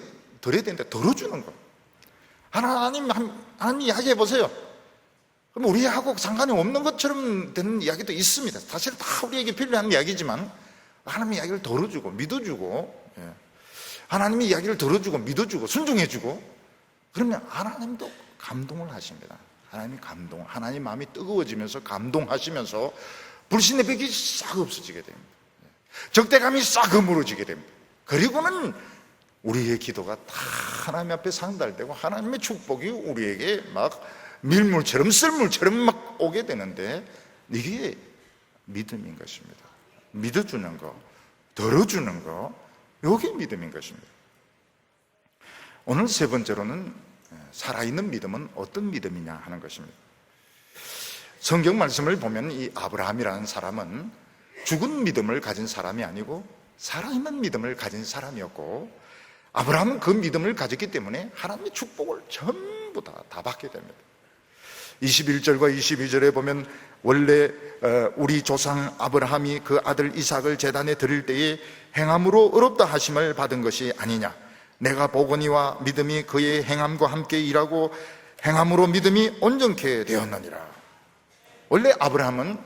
되는데 들어주는 거. 하나님 이야기 해보세요. 그럼 우리하고 상관이 없는 것처럼 되는 이야기도 있습니다. 사실 다 우리에게 필요한 이야기지만, 하나님의 이야기를 들어주고 믿어주고, 하나님의 이야기를 들어주고 믿어주고 순종해주고, 그러면 하나님도 감동을 하십니다. 하나님 마음이 뜨거워지면서 감동하시면서 불신의 벽이 싹 없어지게 됩니다. 적대감이 싹 허물어지게 됩니다. 그리고는 우리의 기도가 다 하나님 앞에 상달되고 하나님의 축복이 우리에게 막 밀물처럼 썰물처럼 막 오게 되는데, 이게 믿음인 것입니다. 믿어주는 거, 들어주는 거, 이게 믿음인 것입니다. 오늘 세 번째로는 살아있는 믿음은 어떤 믿음이냐 하는 것입니다. 성경 말씀을 보면 이 아브라함이라는 사람은 죽은 믿음을 가진 사람이 아니고 살아있는 믿음을 가진 사람이었고, 아브라함은 그 믿음을 가졌기 때문에 하나님의 축복을 전부 다 받게 됩니다. 21절과 22절에 보면, 원래 우리 조상 아브라함이 그 아들 이삭을 제단에 드릴 때에 행함으로 의롭다 하심을 받은 것이 아니냐. 내가 보거니와 믿음이 그의 행함과 함께 일하고 행함으로 믿음이 온전케 되었느니라. 원래 아브라함은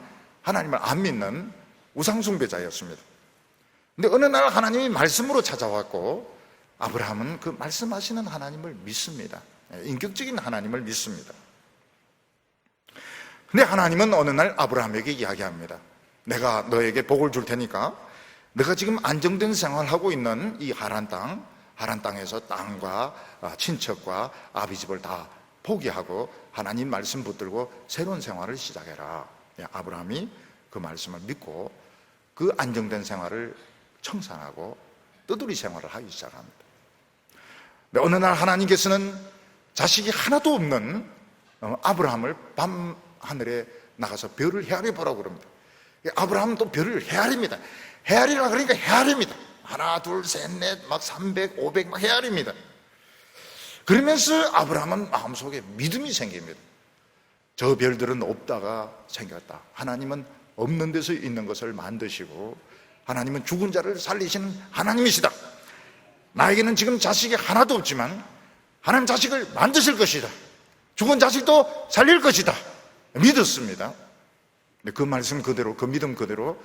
하나님을 안 믿는 우상숭배자였습니다. 근데 어느 날 하나님이 말씀으로 찾아왔고, 아브라함은 그 말씀하시는 하나님을 믿습니다. 인격적인 하나님을 믿습니다. 근데 하나님은 어느 날 아브라함에게 이야기합니다. 내가 너에게 복을 줄 테니까 너가 지금 안정된 생활하고 있는 이 하란 땅에서 땅과 친척과 아비집을 다 포기하고 하나님 말씀 붙들고 새로운 생활을 시작해라. 아브라함이 그 말씀을 믿고 그 안정된 생활을 청산하고 떠돌이 생활을 하기 시작합니다. 근데 어느 날 하나님께서는 자식이 하나도 없는 아브라함을 밤 하늘에 나가서 별을 헤아려 보라고 그럽니다. 아브라함은 또 별을 헤아립니다. 헤아리라 그러니까 헤아립니다. 하나, 둘, 셋, 넷, 막 300, 500 막 헤아립니다. 그러면서 아브라함은 마음속에 믿음이 생깁니다. 저 별들은 없다가 생겼다. 하나님은 없는 데서 있는 것을 만드시고 하나님은 죽은 자를 살리시는 하나님이시다. 나에게는 지금 자식이 하나도 없지만 하나님 자식을 만드실 것이다. 죽은 자식도 살릴 것이다. 믿었습니다. 그 말씀 그대로, 그 믿음 그대로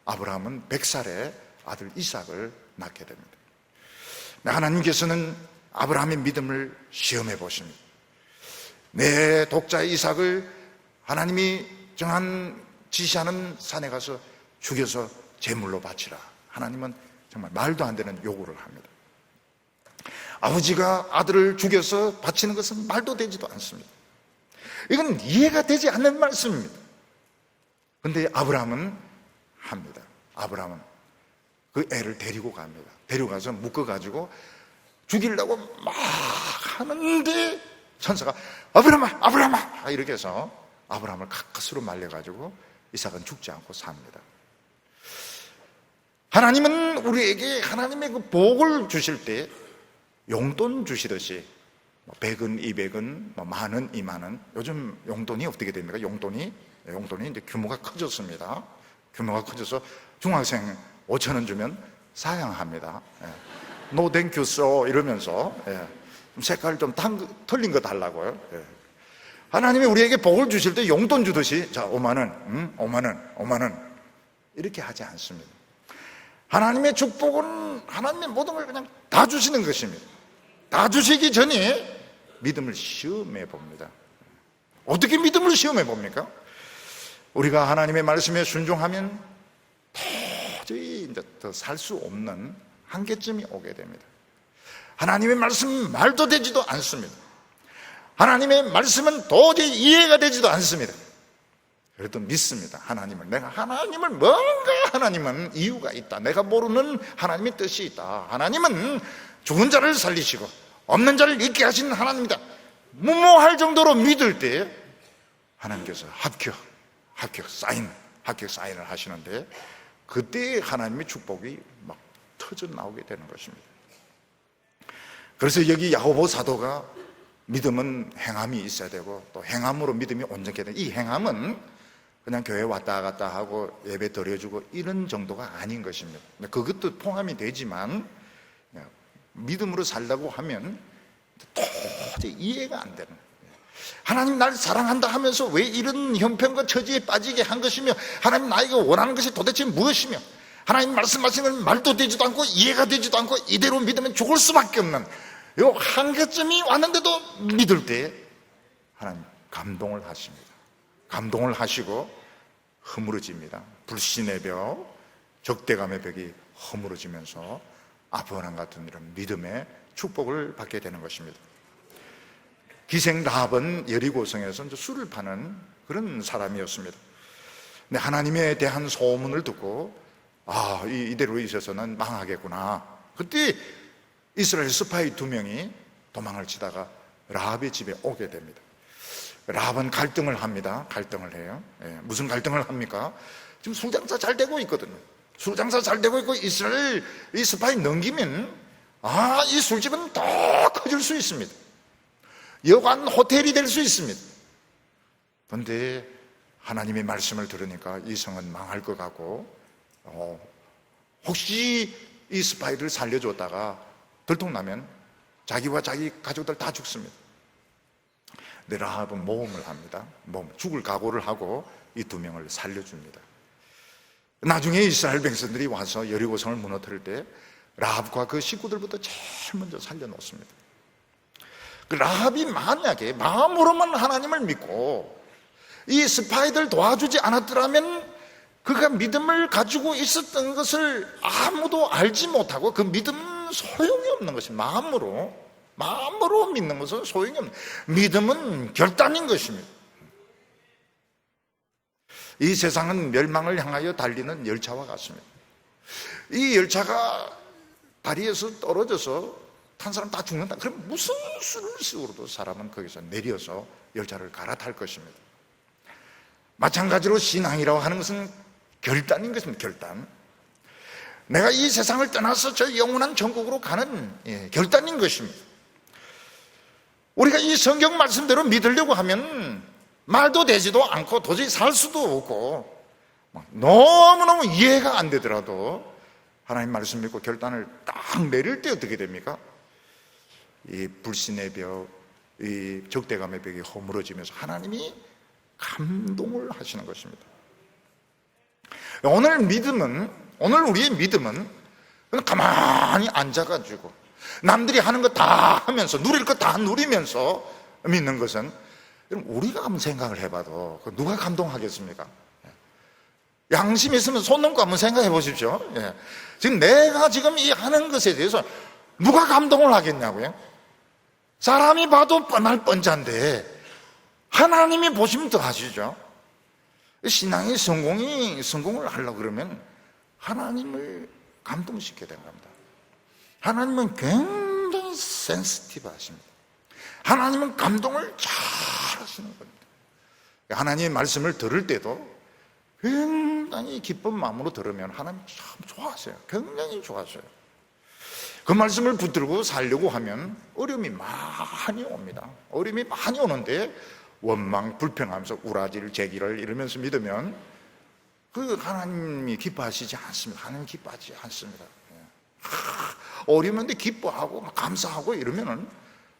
아브라함은 100살에 아들 이삭을 낳게 됩니다. 하나님께서는 아브라함의 믿음을 시험해 보십니다. 내 독자 이삭을 하나님이 정한 지시하는 산에 가서 죽여서 제물로 바치라. 하나님은 정말 말도 안 되는 요구를 합니다. 아버지가 아들을 죽여서 바치는 것은 말도 되지도 않습니다. 이건 이해가 되지 않는 말씀입니다. 그런데 아브라함은 합니다. 아브라함은 그 애를 데리고 갑니다. 데려가서 묶어가지고 죽이려고 막 하는데 천사가 아브라함아, 아브라함아 이렇게 해서 아브라함을 가까스로 말려가지고 이삭은 죽지 않고 삽니다. 하나님은 우리에게 하나님의 그 복을 주실 때 용돈 주시듯이 100은, 200은, 만원, 2만원. 요즘 용돈이 어떻게 됩니까? 용돈이 이제 규모가 커졌습니다. 규모가 커져서 중학생 5,000원 주면 사양합니다. 노 땡큐 쏘 이러면서 색깔 좀 틀린 거 달라고요. 하나님이 우리에게 복을 주실 때 용돈 주듯이 자 5만원, 5만원, 5만원 이렇게 하지 않습니다. 하나님의 축복은 하나님의 모든 걸 그냥 다 주시는 것입니다. 다 주시기 전에 믿음을 시험해 봅니다. 어떻게 믿음을 시험해 봅니까? 우리가 하나님의 말씀에 순종하면 도저히 이제 더 살 수 없는 한계점이 오게 됩니다. 하나님의 말씀은 말도 되지도 않습니다. 하나님의 말씀은 도저히 이해가 되지도 않습니다. 그래도 믿습니다. 하나님을. 내가 하나님을 뭔가 하나님은 이유가 있다. 내가 모르는 하나님의 뜻이 있다. 하나님은 죽은 자를 살리시고 없는 자를 있게 하시는 하나님이다. 무모할 정도로 믿을 때 하나님께서 합격 사인을 하시는데 그때 하나님의 축복이 막 터져 나오게 되는 것입니다. 그래서 여기 야고보 사도가 믿음은 행함이 있어야 되고 또 행함으로 믿음이 온전케 되는, 이 행함은 그냥 교회 왔다 갔다 하고 예배 드려주고 이런 정도가 아닌 것입니다. 그것도 포함이 되지만 믿음으로 살라고 하면 도저히 이해가 안 되는, 하나님 날 사랑한다 하면서 왜 이런 형편과 처지에 빠지게 한 것이며 하나님 나에게 원하는 것이 도대체 무엇이며 하나님 말씀하시는 말도 되지도 않고 이해가 되지도 않고 이대로 믿으면 죽을 수밖에 없는 이 한계점이 왔는데도 믿을 때 하나님 감동을 하십니다. 감동을 하시고 허물어집니다. 불신의 벽, 적대감의 벽이 허물어지면서 아브라함 같은 이런 믿음의 축복을 받게 되는 것입니다. 기생 라합은 여리고성에서 술을 파는 그런 사람이었습니다. 근데 하나님에 대한 소문을 듣고 이대로 있어서는 망하겠구나. 그때 이스라엘 스파이 2명이 도망을 치다가 라합의 집에 오게 됩니다. 라합은 갈등을 합니다. 갈등을 해요. 무슨 갈등을 합니까? 지금 술장사 잘 되고 있거든요. 술장사 잘 되고 있고 이스라엘 이 스파이 넘기면 이 술집은 더 커질 수 있습니다. 여관 호텔이 될 수 있습니다. 그런데 하나님의 말씀을 들으니까 이 성은 망할 것 같고 혹시 이 스파이를 살려줬다가 들통나면 자기와 자기 가족들 다 죽습니다. 근데 라합은 모험을 합니다. 죽을 각오를 하고 이 2명을 살려줍니다. 나중에 이스라엘 백성들이 와서 여리고성을 무너뜨릴 때 라합과 그 식구들부터 제일 먼저 살려놓습니다. 그 라합이 만약에 마음으로만 하나님을 믿고 이 스파이들 도와주지 않았더라면 그가 믿음을 가지고 있었던 것을 아무도 알지 못하고 그 믿음은 소용이 없는 것입니다. 마음으로 믿는 것은 소용이 없는, 믿음은 결단인 것입니다. 이 세상은 멸망을 향하여 달리는 열차와 같습니다. 이 열차가 다리에서 떨어져서 탄 사람 다 죽는다. 그럼 무슨 수로도 사람은 거기서 내려서 열차를 갈아탈 것입니다. 마찬가지로 신앙이라고 하는 것은 결단인 것입니다. 결단. 내가 이 세상을 떠나서 저 영원한 천국으로 가는 결단인 것입니다. 우리가 이 성경 말씀대로 믿으려고 하면 말도 되지도 않고 도저히 살 수도 없고 너무너무 이해가 안 되더라도 하나님 말씀 믿고 결단을 딱 내릴 때 어떻게 됩니까? 이 불신의 벽, 이 적대감의 벽이 허물어지면서 하나님이 감동을 하시는 것입니다. 오늘 우리의 믿음은 그냥 가만히 앉아가지고 남들이 하는 거 다 하면서 누릴 거 다 누리면서 믿는 것은, 우리가 한번 생각을 해봐도 누가 감동하겠습니까? 양심 있으면 손 넘고 한번 생각해 보십시오. 지금 내가 지금 이 하는 것에 대해서 누가 감동을 하겠냐고요? 사람이 봐도 뻔할 뻔짠데 하나님이 보시면 더 하시죠. 신앙의 성공을 하려고 그러면 하나님을 감동시켜야 되는 겁니다. 하나님은 굉장히 센시티브 하십니다. 하나님은 감동을 잘 하시는 겁니다. 하나님의 말씀을 들을 때도 굉장히 기쁜 마음으로 들으면 하나님 참 좋아하세요. 굉장히 좋아하세요. 그 말씀을 붙들고 살려고 하면 어려움이 많이 옵니다. 어려움이 많이 오는데 원망, 불평하면서 우라질, 제기를 이러면서 믿으면 그 하나님이 기뻐하시지 않습니다. 하나님 기뻐하지 않습니다. 어려운데 기뻐하고 감사하고 이러면은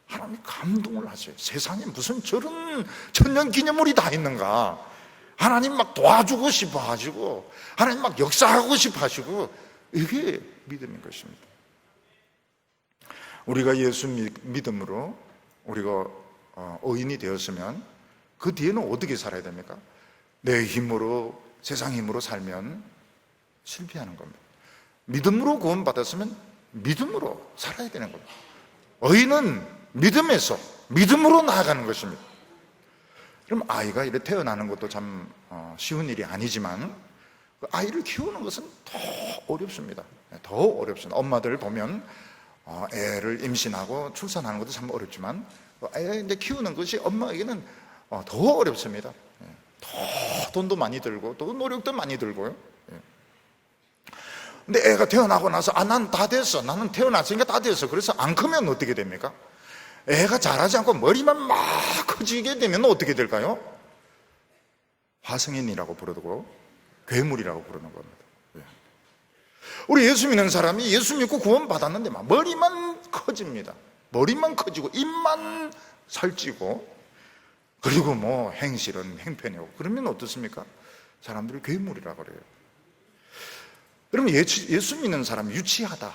하나님이 감동을 하세요. 세상에 무슨 저런 천년기념물이 다 있는가. 하나님 막 도와주고 싶어 하시고 하나님 막 역사하고 싶어 하시고, 이게 믿음인 것입니다. 우리가 예수 믿음으로 우리가 의인이 되었으면 그 뒤에는 어떻게 살아야 됩니까? 내 힘으로, 세상 힘으로 살면 실패하는 겁니다. 믿음으로 구원받았으면 믿음으로 살아야 되는 겁니다. 의인은 믿음에서 믿음으로 나아가는 것입니다. 그럼 아이가 이렇게 태어나는 것도 참 쉬운 일이 아니지만 그 아이를 키우는 것은 더 어렵습니다. 더 어렵습니다. 엄마들 보면 애를 임신하고 출산하는 것도 참 어렵지만 애 이제 키우는 것이 엄마에게는 더 어렵습니다. 더 돈도 많이 들고 또 노력도 많이 들고요. 근데 애가 태어나고 나서 난 다 됐어, 나는 태어났으니까 다 됐어, 그래서 안 크면 어떻게 됩니까? 애가 자라지 않고 머리만 막 커지게 되면 어떻게 될까요? 화성인이라고 부르고 괴물이라고 부르는 겁니다. 우리 예수 믿는 사람이 예수 믿고 구원 받았는데 막 머리만 커집니다. 머리만 커지고 입만 살찌고 그리고 뭐 행실은 행편이고 그러면 어떻습니까? 사람들이 괴물이라고 그래요. 그러면 예수 믿는 사람이 유치하다,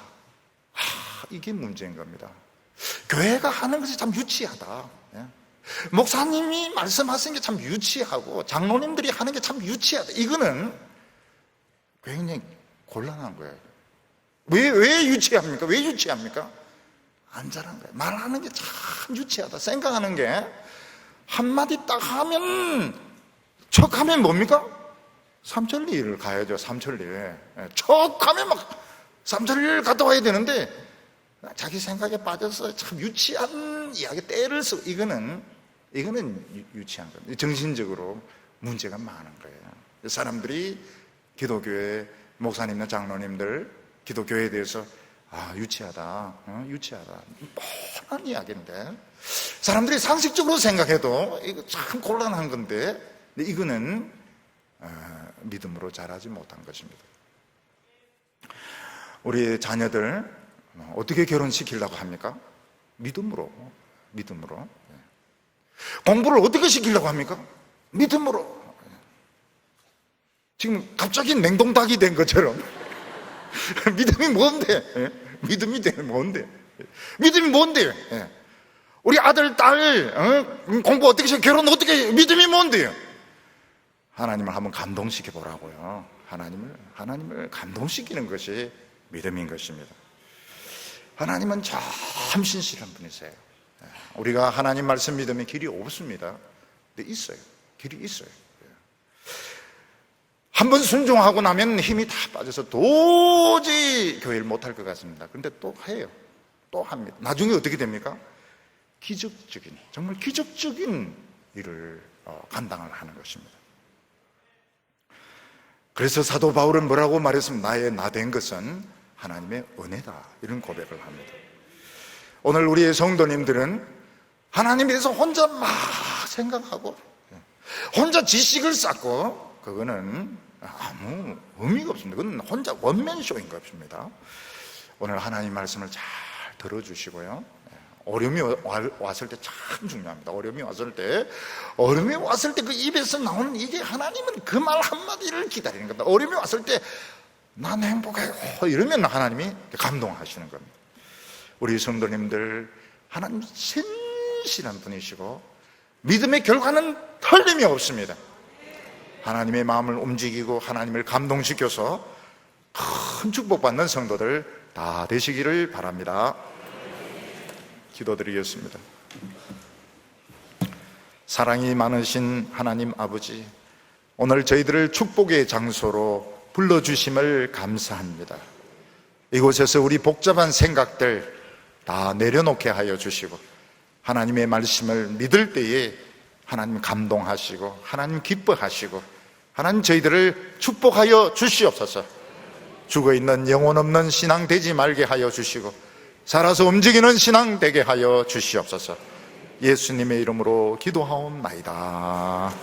이게 문제인 겁니다. 교회가 하는 것이 참 유치하다, 목사님이 말씀하시는 게 참 유치하고 장로님들이 하는 게 참 유치하다, 이거는 굉장히 곤란한 거예요. 왜 유치합니까? 왜 유치합니까? 안 잘한 거예요. 말하는 게 참 유치하다 생각하는 게, 한마디 딱 하면 척하면 뭡니까? 삼천리를 가야죠. 삼천리 척하면 막 삼천리를 갔다 와야 되는데 자기 생각에 빠져서 참 유치한 이야기 때를 쓰고, 이거는 유치한 거예요. 정신적으로 문제가 많은 거예요. 사람들이 기독교의 목사님이나 장로님들, 기독교에 대해서 유치하다, 유치하다, 뻔한 이야기인데 사람들이 상식적으로 생각해도 이거 참 곤란한 건데, 이거는 믿음으로 자라지 못한 것입니다. 우리 자녀들 어떻게 결혼시키려고 합니까? 믿음으로. 공부를 어떻게 시키려고 합니까? 믿음으로. 지금 갑자기 냉동닭이 된 것처럼 믿음이 뭔데? 믿음이 뭔데? 믿음이 뭔데요? 우리 아들, 딸 공부 어떻게 시켜, 결혼 어떻게, 믿음이 뭔데요? 하나님을 한번 감동시켜 보라고요. 하나님을 감동시키는 것이 믿음인 것입니다. 하나님은 참 신실한 분이세요. 우리가 하나님 말씀 믿으면 길이 없습니다. 근데 있어요. 길이 있어요. 한번 순종하고 나면 힘이 다 빠져서 도저히 교회를 못할 것 같습니다. 그런데 또 해요. 또 합니다. 나중에 어떻게 됩니까? 정말 기적적인 일을 감당을 하는 것입니다. 그래서 사도 바울은 뭐라고 말했습니까? 나의 나 된 것은 하나님의 은혜다, 이런 고백을 합니다. 오늘 우리의 성도님들은 하나님에 대해서 혼자 막 생각하고 혼자 지식을 쌓고, 그거는 아무 의미가 없습니다. 그건 혼자 원맨쇼인 것입니다. 오늘 하나님 말씀을 잘 들어주시고요, 어려움이 왔을 때 참 중요합니다. 어려움이 왔을 때 그 입에서 나오는 이게, 하나님은 그 말 한마디를 기다리는 겁니다. 어려움이 왔을 때 난 행복해요 이러면 하나님이 감동하시는 겁니다. 우리 성도님들, 하나님 신실한 분이시고 믿음의 결과는 틀림이 없습니다. 하나님의 마음을 움직이고 하나님을 감동시켜서 큰 축복받는 성도들 다 되시기를 바랍니다. 기도드리겠습니다. 사랑이 많으신 하나님 아버지, 오늘 저희들을 축복의 장소로 불러주심을 감사합니다. 이곳에서 우리 복잡한 생각들 다 내려놓게 하여 주시고, 하나님의 말씀을 믿을 때에 하나님 감동하시고 하나님 기뻐하시고 하나님 저희들을 축복하여 주시옵소서. 죽어있는 영혼 없는 신앙 되지 말게 하여 주시고 살아서 움직이는 신앙 되게 하여 주시옵소서. 예수님의 이름으로 기도하옵나이다.